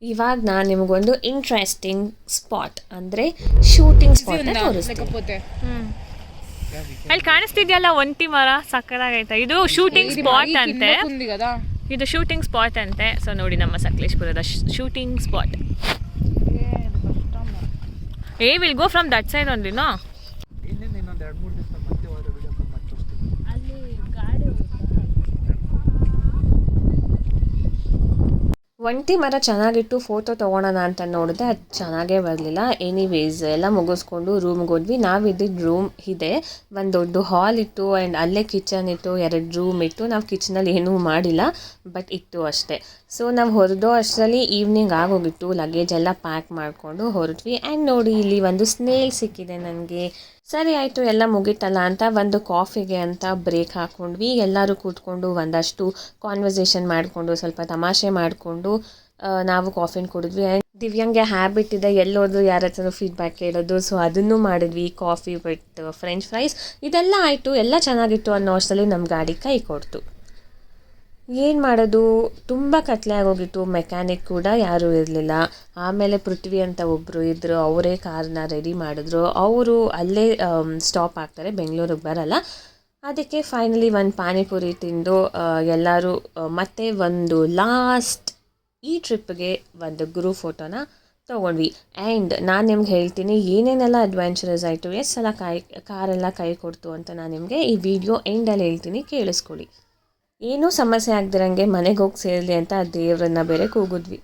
ಇವಾಗ ನಾನು ನಿಮಗೊಂದು ಇಂಟ್ರೆಸ್ಟಿಂಗ್ ಸ್ಪಾಟ್ ಅಂದರೆ ಶೂಟಿಂಗ್ ಸ್ಪಾಟ್ನ ತೋರಿಸ್ತೀನಿ. ಅಲ್ಲಿ ಕಾಣಿಸ್ತಿದ್ಯಲ್ಲ ಒಂಟಿ ಮರ, ಸಕ್ಕತ್ತಾಗೈತೆ. ಇದು ಶೂಟಿಂಗ್ ಸ್ಪಾಟ್ ಅಂತೆ. ಇದು ಶೂಟಿಂಗ್ ಸ್ಪಾಟ್ ಅಂತೆ. ಸೊ ನೋಡಿ, ನಮ್ಮ ಸಕಲೇಶ್ಪುರದ shooting spot. Will go from that side only, no? ಇನ್ನೊಂದು 2-3 ದಿವಸ ಮತ್ತೆ ಹೋದ ವಿಡಿಯೋ ಮತ್ತೆ ತೋರಿಸ್ತೀನಿ. ಅಲ್ಲಿ ಗಾಡಿ ಒಂಟಿ ಮರ ಚೆನ್ನಾಗಿತ್ತು, ಫೋಟೋ ತೊಗೊಳೋಣ ಅಂತ ನೋಡಿದೆ, ಅದು ಚೆನ್ನಾಗೇ ಬರಲಿಲ್ಲ. ಎನಿವೇಸ್ ಎಲ್ಲ ಮುಗಿಸ್ಕೊಂಡು ರೂಮ್ಗೆ ಹೋದ್ವಿ. ನಾವಿದ್ದಿದ್ದು ರೂಮ್ ಇದೆ, ಒಂದು ದೊಡ್ಡ ಹಾಲ್ ಇತ್ತು ಆ್ಯಂಡ್ ಅಲ್ಲೇ ಕಿಚನ್ ಇತ್ತು, 2 ರೂಮ್ ಇತ್ತು. ನಾವು ಕಿಚನಲ್ಲಿ ಏನೂ ಮಾಡಿಲ್ಲ, ಬಟ್ ಇತ್ತು ಅಷ್ಟೇ. ಸೊ ನಾವು ಹೊರದೋ ಅಷ್ಟರಲ್ಲಿ ಈವ್ನಿಂಗ್ ಆಗೋಗಿತ್ತು. ಲಗೇಜ್ ಎಲ್ಲ ಪ್ಯಾಕ್ ಮಾಡಿಕೊಂಡು ಹೊರಟ್ವಿ. ಆ್ಯಂಡ್ ನೋಡಿ, ಇಲ್ಲಿ ಒಂದು ಸ್ನೇಲ್ ಸಿಕ್ಕಿದೆ ನನಗೆ. ಸರಿ ಆಯಿತು, ಎಲ್ಲ ಮುಗೀತಲ್ಲ ಅಂತ ಒಂದು ಕಾಫಿಗೆ ಅಂತ ಬ್ರೇಕ್ ಹಾಕ್ಕೊಂಡ್ವಿ. ಎಲ್ಲರೂ ಕೂತ್ಕೊಂಡು ಒಂದಷ್ಟು ಕಾನ್ವರ್ಸೇಷನ್ ಮಾಡಿಕೊಂಡು ಸ್ವಲ್ಪ ತಮಾಷೆ ಮಾಡಿಕೊಂಡು ನಾವು ಕಾಫಿನ ಕುಡಿದ್ವಿ. ಆ್ಯಂಡ್ ದಿವ್ಯಾಂಗೆ ಹ್ಯಾಬಿಟ್ ಇದೆ ಎಲ್ಲೋದ್ರು ಯಾರ ಹತ್ರನೂ ಫೀಡ್ಬ್ಯಾಕ್ ಕೇಳೋದು. ಸೊ ಅದನ್ನು ಮಾಡಿದ್ವಿ, ಕಾಫಿ ವಿತ್ ಫ್ರೆಂಚ್ ಫ್ರೈಸ್. ಇದೆಲ್ಲ ಆಯಿತು, ಎಲ್ಲ ಚೆನ್ನಾಗಿತ್ತು ಅನ್ನೋ ಅಷ್ಟರಲ್ಲಿ ನಮ್ಮ ಗಾಡಿ ಕೈ ಕೊಡ್ತು. ಏನು ಮಾಡೋದು, ತುಂಬ ಕತ್ಲೆ ಆಗೋಗಿತ್ತು. ಮೆಕ್ಯಾನಿಕ್ ಕೂಡ ಯಾರೂ ಇರಲಿಲ್ಲ. ಆಮೇಲೆ ಪೃಥ್ವಿ ಅಂತ ಒಬ್ಬರು ಇದ್ದರು, ಅವರೇ ಕಾರ್ನ ರೆಡಿ ಮಾಡಿದ್ರು. ಅವರು ಅಲ್ಲೇ ಸ್ಟಾಪ್ ಆಗ್ತಾರೆ, ಬೆಂಗಳೂರಿಗೆ ಬರಲ್ಲ. ಅದಕ್ಕೆ ಫೈನಲಿ ಒಂದು ಪಾನಿಪುರಿ ತಿಂದು ಎಲ್ಲರೂ ಮತ್ತೆ ಒಂದು ಲಾಸ್ಟ್ ಈ ಟ್ರಿಪ್ಗೆ ಒಂದು ಗ್ರೂಪ್ ಫೋಟೋನ ತೊಗೊಂಡ್ವಿ. ಆ್ಯಂಡ್ ನಾನು ನಿಮ್ಗೆ ಹೇಳ್ತೀನಿ ಏನೇನೆಲ್ಲ ಅಡ್ವೆಂಚರಸ್ ಆಯಿತು, ಎಷ್ಟು ಸಲ ಕಾರೆಲ್ಲ ಕೈ ಕೊಡ್ತು ಅಂತ ನಾನು ನಿಮಗೆ ಈ ವಿಡಿಯೋ ಎಂಡಲ್ಲಿ ಹೇಳ್ತೀನಿ, ಕೇಳಿಸ್ಕೊಳ್ಳಿ. ಏನೂ ಸಮಸ್ಯೆ ಆಗ್ದಿರಂಗೆ ಮನೆಗೆ ಹೋಗಿ ಸೇರಲಿ ಅಂತ ದೇವರನ್ನ ಬೇರೆ ಕೂಗಿದ್ವಿ.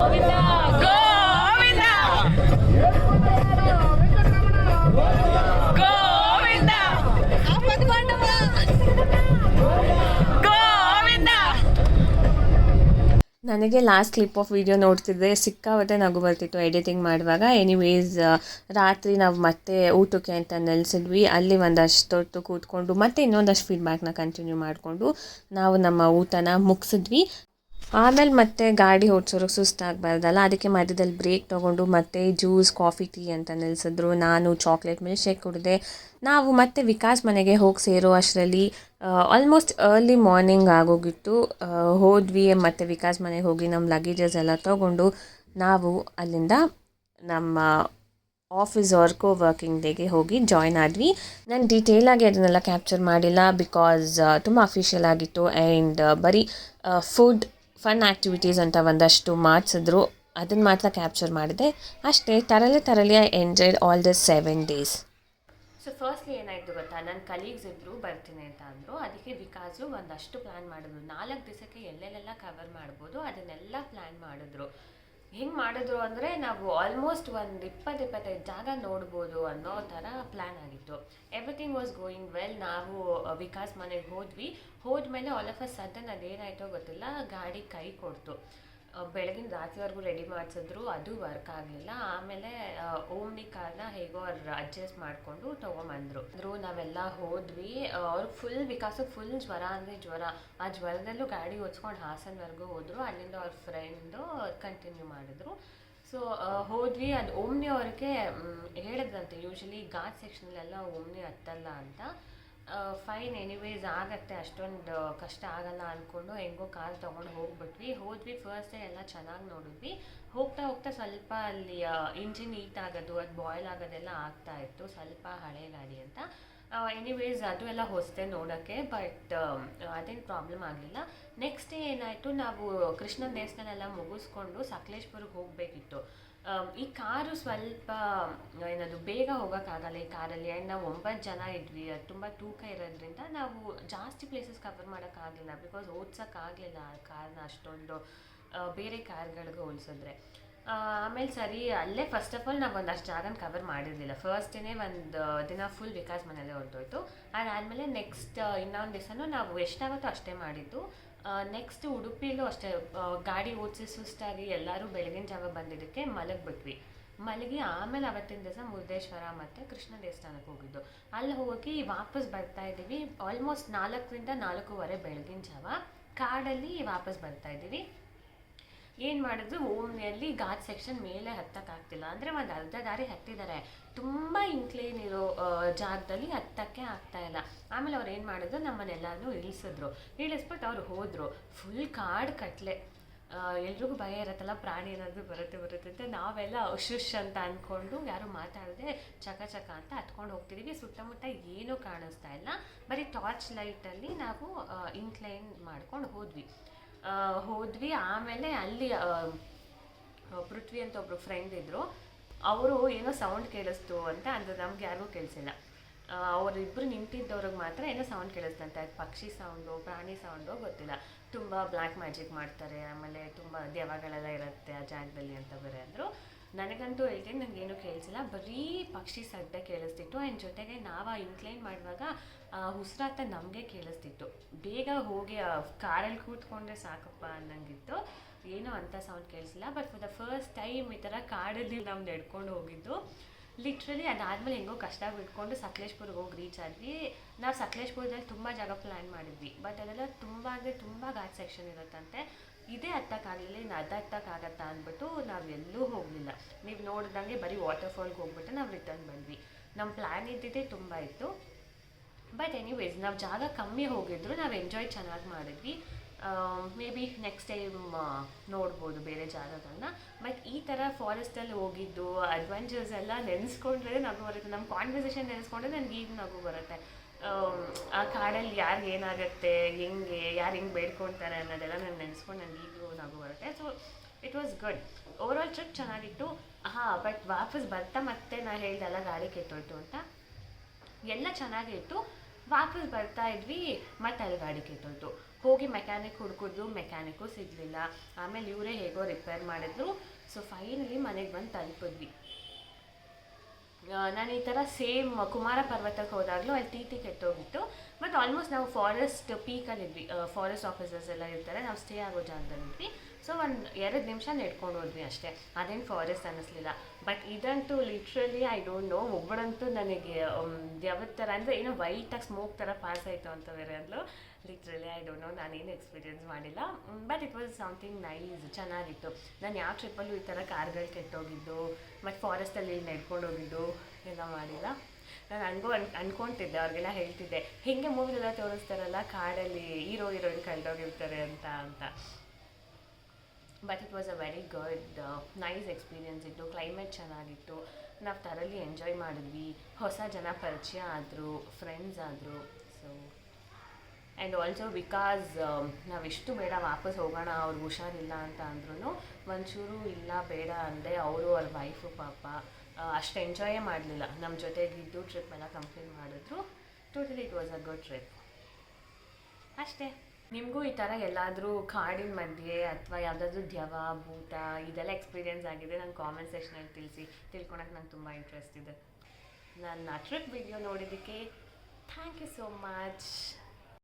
ನನಗೆ ಲಾಸ್ಟ್ ಕ್ಲಿಪ್ ಆಫ್ ವಿಡಿಯೋ ನೋಡ್ತಿದ್ದೆ, ಸಿಕ್ಕಾಪಟ್ಟೆ ನಗು ಬರ್ತಿತ್ತು ಎಡಿಟಿಂಗ್ ಮಾಡುವಾಗ. ಎನಿವೇಸ್ ರಾತ್ರಿ ನಾವು ಮತ್ತೆ ಊಟಕ್ಕೆ ಅಂತ ನೆಲೆಸಿದ್ವಿ. ಅಲ್ಲಿ ಒಂದಷ್ಟು ಹೊತ್ತು ಕೂತ್ಕೊಂಡು ಮತ್ತೆ ಇನ್ನೊಂದಷ್ಟು ಫೀಡ್ಬ್ಯಾಕ್ನ ಕಂಟಿನ್ಯೂ ಮಾಡಿಕೊಂಡು ನಾವು ನಮ್ಮ ಊಟನ ಮುಗಿಸಿದ್ವಿ. ಆಮೇಲೆ ಮತ್ತೆ ಗಾಡಿ ಓಡಿಸೋರಿಗೆ ಸುಸ್ತಾಗಬಾರ್ದಲ್ಲ, ಅದಕ್ಕೆ ಮಧ್ಯದಲ್ಲಿ ಬ್ರೇಕ್ ತೊಗೊಂಡು ಮತ್ತೆ ಜ್ಯೂಸ್, ಕಾಫಿ, ಟೀ ಅಂತ ನಿಲ್ಲಿಸಿದ್ರು. ನಾನು ಚಾಕ್ಲೇಟ್ ಮಿಲ್ಕ್ ಶೇಕ್ ಕುಡಿದೆ. ನಾವು ಮತ್ತೆ ವಿಕಾಸ್ ಮನೆಗೆ ಹೋಗಿ ಸೇರೋ ಅಷ್ಟರಲ್ಲಿ ಆಲ್ಮೋಸ್ಟ್ ಅರ್ಲಿ ಮಾರ್ನಿಂಗ್ ಆಗೋಗಿತ್ತು. ಹೋದ್ವಿ, ಮತ್ತು ವಿಕಾಸ್ ಮನೆಗೆ ಹೋಗಿ ನಮ್ಮ ಲಗೇಜಸ್ ಎಲ್ಲ ತೊಗೊಂಡು ನಾವು ಅಲ್ಲಿಂದ ನಮ್ಮ ಆಫೀಸ್ ವರ್ಕಿಂಗ್ ಡೇಗೆ ಹೋಗಿ ಜಾಯ್ನ್ ಆದ್ವಿ. ನಾನು ಡೀಟೇಲಾಗಿ ಅದನ್ನೆಲ್ಲ ಕ್ಯಾಪ್ಚರ್ ಮಾಡಿಲ್ಲ, ಬಿಕಾಸ್ ತುಂಬ ಅಫಿಷಿಯಲ್ ಆಗಿತ್ತು. ಆ್ಯಂಡ್ ಬರೀ ಫುಡ್, ಫನ್ ಆ್ಯಕ್ಟಿವಿಟೀಸ್ ಅಂತ ಒಂದಷ್ಟು ಮಾಡಿಸಿದ್ರು. ಅದನ್ನು ಮಾತ್ರ ಕ್ಯಾಪ್ಚರ್ ಮಾಡಿದೆ ಅಷ್ಟೇ. ತರಲೆ I enjoyed all the 7 days. So firstly ಏನಾಯಿತು ಗೊತ್ತಾ, ನನ್ನ ಕಲೀಗ್ಸ್ ಇದ್ದರು ಬರ್ತೀನಿ ಅಂತ ಅಂದರು. ಅದಕ್ಕೆ ವಿಕಾಸು ಒಂದಷ್ಟು ಪ್ಲ್ಯಾನ್ ಮಾಡಿದ್ರು. 4 ದಿವಸಕ್ಕೆ ಎಲ್ಲೆಲ್ಲೆಲ್ಲ ಕವರ್ ಮಾಡ್ಬೋದು ಅದನ್ನೆಲ್ಲ ಪ್ಲ್ಯಾನ್ ಮಾಡಿದ್ರು. ಹೆಂಗೆ ಮಾಡಿದ್ರು ಅಂದರೆ ನಾವು ಆಲ್ಮೋಸ್ಟ್ ಒಂದು 20-25 ಜಾಗ ನೋಡ್ಬೋದು ಅನ್ನೋ ಥರ ಪ್ಲ್ಯಾನ್ ಆಗಿತ್ತು. Everything was going well. ನಾವು ವಿಕಾಸ್ ಮನೆಗೆ ಹೋದ್ಮೇಲೆ ಆಲ್ ಆಫ್ ಅ ಸಡನ್ ಅದೇನಾಯಿತೋ ಗೊತ್ತಿಲ್ಲ, ಗಾಡಿ ಕೈ ಕೊಡ್ತು. ಬೆಳಗಿನ ರಾತ್ರಿವರೆಗೂ ರೆಡಿ ಮಾಡಿಸಿದ್ರು, ಅದು ವರ್ಕ್ ಆಗಲಿಲ್ಲ. ಆಮೇಲೆ ಓಮ್ನಿ ಕಾರ್ನ ಹೇಗೋ ಅವ್ರು ಅಡ್ಜಸ್ಟ್ ಮಾಡಿಕೊಂಡು ತೊಗೊಂಬಂದರು. ನಾವೆಲ್ಲ ಹೋದ್ವಿ. ಅವ್ರು ವಿಕಾಸಕ್ಕೆ ಫುಲ್ ಜ್ವರ ಅಂದರೆ ಜ್ವರ. ಆ ಜ್ವರದಲ್ಲೂ ಗಾಡಿ ಓಡಿಸ್ಕೊಂಡು ಹಾಸನವರೆಗೂ ಹೋದರು. ಅಲ್ಲಿಂದ ಅವ್ರ ಫ್ರೆಂಡು ಕಂಟಿನ್ಯೂ ಮಾಡಿದ್ರು. ಸೊ ಹೋದ್ವಿ. ಅದು ಓಮ್ನಿ ಅವ್ರಿಗೆ ಹೇಳಿದ್ರಂತೆ ಯೂಶ್ವಲಿ ಘಾಟ್ ಸೆಕ್ಷನಲ್ಲೆಲ್ಲ ಓಮ್ನಿ ಹತ್ತಲ್ಲ ಅಂತ. ಫೈನ್, ಎನಿವೇಸ್ ಆಗತ್ತೆ, ಅಷ್ಟೊಂದು ಕಷ್ಟ ಆಗಲ್ಲ ಅಂದ್ಕೊಂಡು ಹೆಂಗೋ ಕಾರ್ ತೊಗೊಂಡು ಹೋದ್ವಿ. ಫಸ್ಟ್ ಡೇ ಎಲ್ಲ ಚೆನ್ನಾಗಿ ನೋಡಿದ್ವಿ. ಹೋಗ್ತಾ ಸ್ವಲ್ಪ ಅಲ್ಲಿ ಇಂಜಿನ್ ಹೀಟ್ ಆಗೋದು, ಅದು ಬಾಯ್ಲ್ ಆಗೋದೆಲ್ಲ ಆಗ್ತಾ ಇತ್ತು. ಸ್ವಲ್ಪ ಹಳೆ ಗಾಡಿ ಅಂತ. ಎನಿವೇಸ್ ಅದು ಎಲ್ಲ ಹೊಸದೇ ನೋಡೋಕ್ಕೆ, ಬಟ್ ಅದೇನು ಪ್ರಾಬ್ಲಮ್ ಆಗಲಿಲ್ಲ. ನೆಕ್ಸ್ಟ್ ಡೇ ಏನಾಯಿತು, ನಾವು ಕೃಷ್ಣನ ದೇವಸ್ಥಾನ ಎಲ್ಲ ಮುಗಿಸ್ಕೊಂಡು ಸಕಲೇಶ್ಪುರಕ್ಕೆ ಹೋಗಬೇಕಿತ್ತು. ಈ ಕಾರು ಸ್ವಲ್ಪ ಏನದು ಬೇಗ ಹೋಗೋಕ್ಕಾಗಲ್ಲ ಈ ಕಾರಲ್ಲಿ. ಆ್ಯಂಡ್ ನಾವು 9 ಜನ ಇದ್ವಿ. ಅದು ತುಂಬ ತೂಕ ಇರೋದ್ರಿಂದ ನಾವು ಜಾಸ್ತಿ ಪ್ಲೇಸಸ್ ಕವರ್ ಮಾಡೋಕ್ಕಾಗಲಿಲ್ಲ. ಬಿಕಾಸ್ ಓಡ್ಸೋಕ್ಕಾಗಲಿಲ್ಲ ಆ ಕಾರ್ನ ಅಷ್ಟೊಂದು ಬೇರೆ ಕಾರ್ಗಳಿಗೆ ಹೋಲಿಸಿದ್ರೆ. ಆಮೇಲೆ ಸರಿ, ಅಲ್ಲೇ ಫಸ್ಟ್ ಆಫ್ ಆಲ್ ನಾವು ಒಂದಷ್ಟು ಜಾಗನ ಕವರ್ ಮಾಡಿರಲಿಲ್ಲ. ಫಸ್ಟ್ ಡೇನೇ ಒಂದು ದಿನ ಫುಲ್ ವಿಕಾಸ್ ಮನೆಯಲ್ಲೇ ಹೊರಟೋಯ್ತು. ಅದಾದಮೇಲೆ ನೆಕ್ಸ್ಟ್ ಇನ್ನೊಂದು ದಿವಸನೂ ನಾವು ಎಷ್ಟಾಗುತ್ತೋ ಅಷ್ಟೇ ಮಾಡಿದ್ದು. ನೆಕ್ಸ್ಟ್ ಉಡುಪಿಲೂ ಅಷ್ಟೇ, ಗಾಡಿ ಓಡಿಸಿ ಸುಸ್ತಾಗಿ ಎಲ್ಲರೂ ಬೆಳಗಿನ ಜಾವ ಬಂದಿದ್ದಕ್ಕೆ ಮಲಗಿ ಆಮೇಲೆ ಅವತ್ತಿನ ದಿವಸ ಮುರುಡೇಶ್ವರ ಮತ್ತು ಕೃಷ್ಣ ದೇವಸ್ಥಾನಕ್ಕೆ ಹೋಗಿದ್ದು. ಅಲ್ಲಿ ಹೋಗಿ ವಾಪಸ್ ಬರ್ತಾ ಇದ್ದೀವಿ. ಆಲ್ಮೋಸ್ಟ್ 4ರಿಂದ 4:15 ಬೆಳಗಿನ ಜಾವ ಕಾಡಲ್ಲಿ ವಾಪಸ್ ಬರ್ತಾ ಇದ್ದೀವಿ. ಏನು ಮಾಡಿದ್ರು, ಓಮ್ನಿಯಲ್ಲಿ ಘಾಟ್ ಸೆಕ್ಷನ್ ಮೇಲೆ ಹತ್ತಕ್ಕಾಗ್ತಿಲ್ಲ. ಅಂದರೆ ಒಂದು ಅರ್ಧ ದಾರಿ ಹತ್ತಿದ್ದಾರೆ, ತುಂಬ ಇನ್ಕ್ಲೈನ್ ಇರೋ ಜಾಗದಲ್ಲಿ ಹತ್ತಕ್ಕೆ ಆಗ್ತಾಯಿಲ್ಲ. ಆಮೇಲೆ ಅವ್ರು ಏನು ಮಾಡಿದ್ರು, ನಮ್ಮನ್ನೆಲ್ಲರೂ ಇಳಿಸ್ಬಿಟ್ಟು ಅವ್ರು ಹೋದರು. ಫುಲ್ ಕಾಡು ಕಟ್ಲೆ. ಎಲ್ರಿಗೂ ಭಯ ಇರುತ್ತಲ್ಲ, ಪ್ರಾಣಿ ಏನಾದರೂ ಬರುತ್ತೆ ಅಂತ. ನಾವೆಲ್ಲ ಶುಶ್ ಅಂತ ಅಂದ್ಕೊಂಡು ಯಾರು ಮಾತಾಡದೆ ಚಕ ಅಂತ ಹತ್ಕೊಂಡು ಹೋಗ್ತಿದ್ದೀವಿ. ಸುತ್ತಮುತ್ತ ಏನೂ ಕಾಣಿಸ್ತಾ ಇಲ್ಲ, ಬರೀ ಟಾರ್ಚ್ ಲೈಟಲ್ಲಿ ನಾವು ಇನ್ಕ್ಲೈನ್ ಮಾಡ್ಕೊಂಡು ಹೋದ್ವಿ. ಆಮೇಲೆ ಅಲ್ಲಿ ಪೃಥ್ವಿ ಅಂತ ಒಬ್ಬರು ಫ್ರೆಂಡ್ ಇದ್ದರು. ಅವರು ಏನೋ ಸೌಂಡ್ ಕೇಳಿಸ್ತು ಅಂತ ಅಂದರೆ ನಮ್ಗೆ ಯಾರಿಗೂ ಕೇಳಿಸಿಲ್ಲ. ಅವರಿಬ್ಬರು ನಿಂತಿದ್ದವ್ರಿಗೆ ಮಾತ್ರ ಏನೋ ಸೌಂಡ್ ಕೇಳಿಸ್ತಂತೆ. ಅದು ಪಕ್ಷಿ ಸೌಂಡು, ಪ್ರಾಣಿ ಸೌಂಡು ಗೊತ್ತಿಲ್ಲ. ತುಂಬ ಬ್ಲ್ಯಾಕ್ ಮ್ಯಾಜಿಕ್ ಮಾಡ್ತಾರೆ, ಆಮೇಲೆ ತುಂಬ ದೆವ್ವಗಳೆಲ್ಲ ಇರುತ್ತೆ ಆ ಜಾಗದಲ್ಲಿ ಅಂತ ಬೇರೆ ಅಂದರು. ನನಗಂತೂ ಹೇಳ್ತೀನಿ, ನನಗೇನು ಕೇಳಿಸಿಲ್ಲ, ಬರೀ ಪಕ್ಷಿ ಸದ್ದ ಕೇಳಿಸ್ತಿತ್ತು. ಆ್ಯಂಡ್ ಜೊತೆಗೆ ನಾವು ಇನ್ಕ್ಲೈನ್ ಮಾಡುವಾಗ ಉಸಿರಾಟ ನಮಗೆ ಕೇಳಿಸ್ತಿತ್ತು. ಬೇಗ ಹೋಗಿ ಕಾರಲ್ಲಿ ಕೂತ್ಕೊಂಡ್ರೆ ಸಾಕಪ್ಪ ಅನ್ನಂಗಿತ್ತು. ಏನೋ ಅಂಥ ಸೌಂಡ್ ಕೇಳಿಸಿಲ್ಲ. But for the first time ಈ ಥರ ಕಾಡಲ್ಲಿ ನಾವು ನಡ್ಕೊಂಡು ಹೋಗಿದ್ದು. ಲಿಟ್ರಲಿ ಅದಾದಮೇಲೆ ಹೆಂಗೋ ಕಷ್ಟ ಬಿಟ್ಕೊಂಡು ಸಕಲೇಶ್ಪುರ್ಗೆ ಹೋಗಿ ರೀಚ್ ಆದ್ವಿ. ನಾವು ಸಕಲೇಶ್ಪುರದಲ್ಲಿ ತುಂಬ ಜಾಗ ಪ್ಲ್ಯಾನ್ ಮಾಡಿದ್ವಿ, ಬಟ್ ಅದೆಲ್ಲ ತುಂಬ ಅಂದರೆ ತುಂಬ ಘಾಟ್ ಸೆಕ್ಷನ್ ಇರುತ್ತಂತೆ. ಇದೇ ಹತ್ತಕ್ಕಾಗಲಿಲ್ಲ, ಇನ್ನು ಅದು ಹತ್ತಕ್ಕಾಗತ್ತಾ ಅಂದ್ಬಿಟ್ಟು ನಾವು ಎಲ್ಲೂ ಹೋಗಲಿಲ್ಲ. ನೀವು ನೋಡಿದಂಗೆ ಬರೀ ವಾಟರ್ಫಾಲ್ಗೆ ಹೋಗ್ಬಿಟ್ಟು ನಾವು ರಿಟರ್ನ್ ಬಂದ್ವಿ. ನಮ್ಮ ಪ್ಲ್ಯಾನ್ ಇದ್ದಿದ್ದೇ ತುಂಬ ಇತ್ತು. ಬಟ್ ಎನಿವೇಸ್ ನಾವು ಜಾಗ ಕಮ್ಮಿ ಹೋಗಿದ್ರು, ನಾವು ಎಂಜಾಯ್ ಚೆನ್ನಾಗಿ ಮಾಡಿದ್ವಿ. ಮೇ ಬಿ ನೆಕ್ಸ್ಟ್ ಟೈಮ್ ನೋಡ್ಬೋದು ಬೇರೆ ಜಾಗಗಳನ್ನ. ಬಟ್ ಈ ಥರ ಫಾರೆಸ್ಟಲ್ಲಿ ಹೋಗಿದ್ದು ಅಡ್ವೆಂಚರ್ಸ್ ಎಲ್ಲ ನೆನೆಸ್ಕೊಂಡ್ರೆ ನಗು ಬರುತ್ತೆ. ನಮ್ಮ ಕಾನ್ವರ್ಸೇಷನ್ ನೆನೆಸ್ಕೊಂಡ್ರೆ ನನಗೆ ಈಗ ನಗು ಬರುತ್ತೆ. ಆ ಕಾಡಲ್ಲಿ ಯಾರಿಗೆ ಏನಾಗುತ್ತೆ, ಯಾರು ಹೆಂಗೆ ಬೇಡ್ಕೊಳ್ತಾರೆ ಅನ್ನೋದೆಲ್ಲ ನಾನು ನೆನೆಸ್ಕೊಂಡು ನನಗೆ ಈಗಲೂ ನಗು ಬರುತ್ತೆ. So it was good. Overall trip ಚೆನ್ನಾಗಿತ್ತು. ಬಟ್ ವಾಪಸ್ ಬರ್ತಾ ಮತ್ತೆ ನಾನು ಹೇಳ್ದಲ್ಲ ಗಾಡಿ ಕೆಟ್ಟೋಯ್ತು ಅಂತ. ಎಲ್ಲ ಚೆನ್ನಾಗಿತ್ತು. ವಾಪಸ್ ಬರ್ತಾ ಇದ್ವಿ, ಮತ್ತೆ ಅಲ್ಲಿ ಗಾಡಿ ಕೆಟ್ಟೋಯ್ತು. ಹೋಗಿ ಮೆಕ್ಯಾನಿಕ್ ಹುಡುಕಿದ್ರು, ಮೆಕ್ಯಾನಿಕ್ಕು ಸಿಗಲಿಲ್ಲ. ಆಮೇಲೆ ಇವರೇ ಹೇಗೋ ರಿಪೇರ್ ಮಾಡಿದ್ರು. ಸೊ ಫೈನಲಿ ಮನೆಗೆ ಬಂದು ತಲುಪಿದ್ವಿ. ನಾನು ಈ ಥರ ಸೇಮ್ ಕುಮಾರ ಪರ್ವತಕ್ಕೆ ಹೋದಾಗಲೂ ಅಲ್ಲಿ ಟಿ ಕೆಟ್ಟೋಗಿತ್ತು. ಬಟ್ ಆಲ್ಮೋಸ್ಟ್ ನಾವು ಫಾರೆಸ್ಟ್ ಪೀಕಲ್ಲಿದ್ವಿ. ಫಾರೆಸ್ಟ್ ಆಫೀಸರ್ಸ್ ಎಲ್ಲ ಇರ್ತಾರೆ, ನಾವು ಸ್ಟೇ ಆಗೋ ಜಾಗದಲ್ಲಿದ್ವಿ. ಸೊ 1-2 ನಿಮಿಷ ನಡ್ಕೊಂಡು ಹೋದ್ವಿ ಅಷ್ಟೇ. ಅದೇನು ಫಾರೆಸ್ಟ್ ಅನ್ನಿಸ್ಲಿಲ್ಲ. ಬಟ್ ಇದಂತೂ ಲಿಟ್ರಲಿ ಐ ಡೋಂಟ್ ನೋ, ಒಬ್ಬಳಂತೂ ನನಗೆ ಯಾವ ಥರ ಅಂದರೆ ಏನೋ ವೈಟಾಗಿ ಸ್ಮೋಕ್ ಥರ ಪಾಸ್ ಆಯಿತು ಅಂತ ಬೇರೆ ಅಂದ್ಲು. ಲಿಟ್ರಲಿ ಐ ಡೋಂಟ್ ನೋ, ನಾನೇನು ಎಕ್ಸ್ಪೀರಿಯನ್ಸ್ ಮಾಡಿಲ್ಲ. But it was something nice, ಚೆನ್ನಾಗಿತ್ತು. ನಾನು ಯಾವ ಟ್ರಿಪ್ಪಲ್ಲೂ ಈ ಥರ ಕಾರ್ಗಳು ಕೆಟ್ಟೋಗಿದ್ದು ಮತ್ತು ಫಾರೆಸ್ಟಲ್ಲಿ ನಡ್ಕೊಂಡು ಹೋಗಿದ್ದು ಎಲ್ಲ ಮಾಡಿಲ್ಲ. ನಾನು ಅನ್ಕೊತಿದ್ದೆ, ಅವ್ರಿಗೆಲ್ಲ ಹೇಳ್ತಿದ್ದೆ, ಹೇಗೆ ಮೂವಿಲೆಲ್ಲ ತೋರಿಸ್ತಾರಲ್ಲ ಕಾಡಲ್ಲಿ ಹೀರೋಯಿನ್ ಕಳೆದೋಗಿರ್ತಾರೆ ಅಂತ. But it was a very good nice experience ಇತ್ತು. ಕ್ಲೈಮೇಟ್ ಚೆನ್ನಾಗಿತ್ತು. ನಾವು ಥರಲಿ ಎಂಜಾಯ್ ಮಾಡಿದ್ವಿ. ಹೊಸ ಜನ ಪರಿಚಯ ಆದರು, ಫ್ರೆಂಡ್ಸ್ ಆದರು. ಸೊ ಆ್ಯಂಡ್ ಆಲ್ಸೋ ಬಿಕಾಸ್ ನಾವೆಷ್ಟು ಬೇಡ ವಾಪಸ್ ಹೋಗೋಣ ಅವ್ರಿಗೆ ಹುಷಾರಿಲ್ಲ ಅಂತ ಅಂದ್ರೂ ಒಂಚೂರು ಇಲ್ಲ ಬೇಡ ಅಂದೆ ಅವರು ಅವ್ರ ವೈಫು ಪಾಪ ಅಷ್ಟು ಎಂಜಾಯೇ ಮಾಡಲಿಲ್ಲ. ನಮ್ಮ ಜೊತೆಗಿದ್ದು ಟ್ರಿಪ್ ಎಲ್ಲ ಕಂಪ್ಲೀಟ್ ಮಾಡಿದ್ರು. Totally it was a good trip ಅಷ್ಟೇ. ನಿಮಗೂ ಈ ಥರ ಎಲ್ಲಾದರೂ ಕಾಡಿನ ಮಧ್ಯೆ ಅಥವಾ ಯಾವುದಾದ್ರೂ ದೆವ್ವ ಭೂತ ಇದೆಲ್ಲ ಎಕ್ಸ್ಪೀರಿಯೆನ್ಸ್ ಆಗಿದೆ ನಂಗೆ ಕಾಮೆಂಟ್ ಸೆಕ್ಷನಲ್ಲಿ ತಿಳಿಸಿ. ತಿಳ್ಕೊಳಕ್ಕೆ ನಂಗೆ ತುಂಬ ಇಂಟ್ರೆಸ್ಟ್ ಇದೆ. ನನ್ನ ಟ್ರಿಪ್ ವಿಡಿಯೋ ನೋಡಿದ್ದಕ್ಕೆ ಥ್ಯಾಂಕ್ ಯು ಸೋ ಮಚ್.